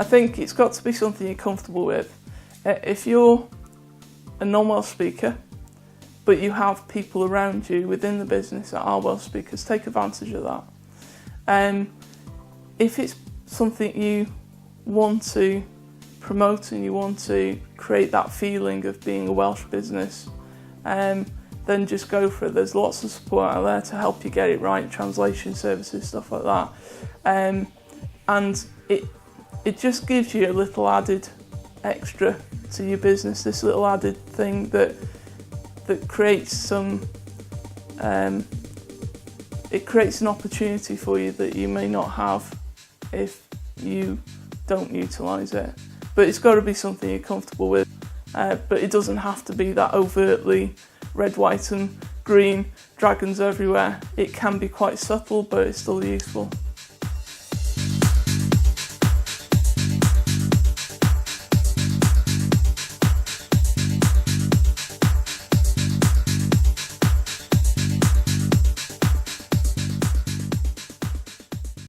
I think it's got to be something you're comfortable with. If you're a non-Welsh speaker, but you have people around you within the business that are Welsh speakers, take advantage of that. If it's something you want to promote and you want to create that feeling of being a Welsh business, then just go for it. There's lots of support out there to help you get it right, translation services, stuff like that. And it just gives you a little added extra to your business, this little added thing that creates some, it creates an opportunity for you that you may not have if you don't utilise it. But it's got to be something you're comfortable with. But it doesn't have to be that overtly red, white and green, dragons everywhere. It can be quite subtle, but it's still useful.